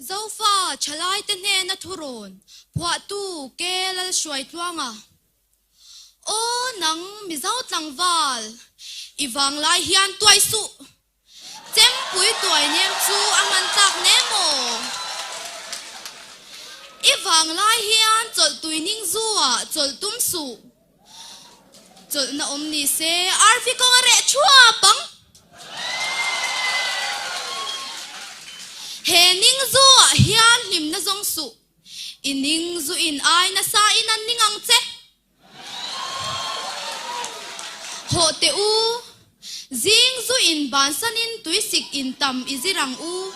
Zofa thalaite hnena thuron phwa tu ke Lalhruaitluanga o nang mizau tlangwal iwang lai hian tuai su Zodinpuii tuai nem chu aman tak nemo iwang lai hian chol tuining zuwa chol tum su chol na omni se arfi ko re chua pang he ning zuwa hian lim na zong su ining zu in ai na sa inan ningang che ho te u Zing zu in ban sanin tuisik in tam izirang u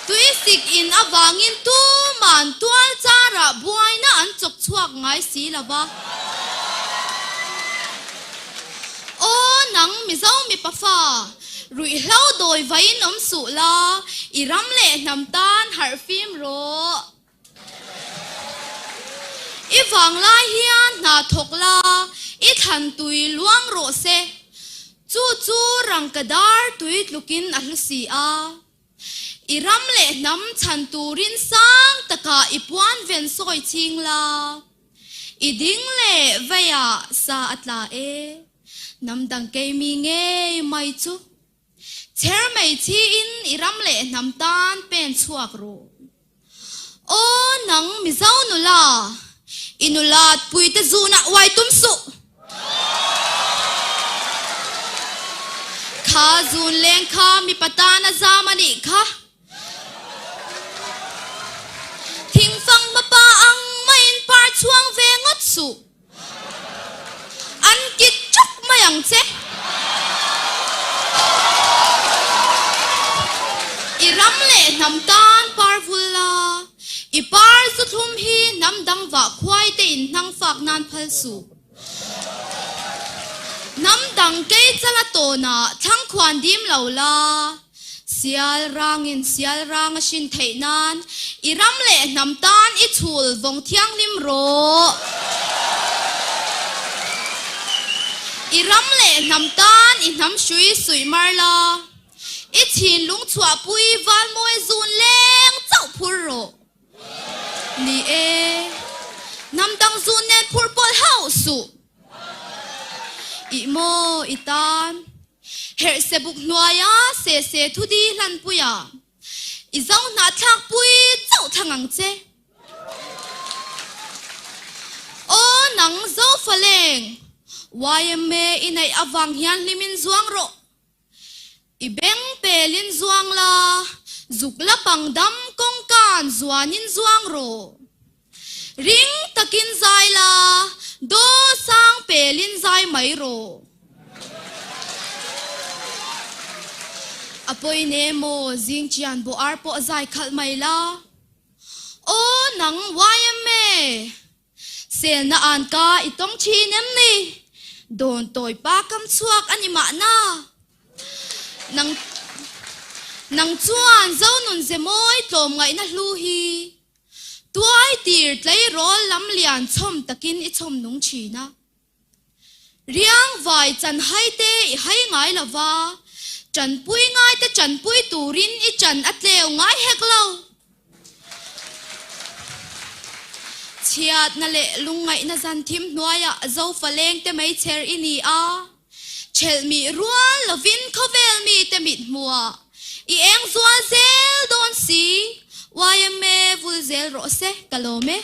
tuisik in awangin tu man tual chara buai na an chok chuak ngai si lawa o nang mizau mi pafa rui hlau doi vain om su la iram le nam tan har phim ro iwang lai hian na thok la it han tui luang ro se chu chu rang kadar tuit lukin ahlusi a iram le nam chan turin sang taka ipuan ven soi ching la iding le vaya sa atla e nam dang ke mi nge mai chu cher mai chi in iram le nam tan pen chuak ro o nang mi zau nu la inulat pui te zuna wai tum su kha zun leng kha mi patana zamani kha thing phang ma pa ang main par chuang ve ngot su an kit chuk mayang che iram le nam tan par vulla ipar su thum hi nam dang wa khwai te in nang fak nan phal su nam dang ke chala to na thang khwan dim lo la sial rang shin thei nan iram le nam tan I chul vong thiang lim ro iram le nam tan I nam shui sui mar la I chin lung chua pui wal moi zun leng chau phur ro ni e nam dang zun nen phur pol hau su imo itan her se buk noya se thudi lan puya izau na thak pui chau thangang che o nang zo faleng YMA inai awang hian limin zuang ro ibeng pelin zuang la zukla pangdam kong kan zuanin zuang ro ring takin zai la do sang pelin zai mai ro apoi nemo jing chian bo ar po zai khal mai la o nang YMA sel na an ka itong chi nem ni don toy pa kam chuak ani ma na nang chuan zo nun zemoi tlom ngai na hlu hi tuai tir tlai rol lam lian chom takin I chom nung china riang vai chan hai te I hai ngai lawa chan pui ngai te chan pui turin I chan atleu ngai heklo chiat na le lungai na zan thim hnuaya zo faleng te mai cher ini a chel mi rual lovin khovel mi te mit mua I eng zual zel don si YMA vul zel ro se kalome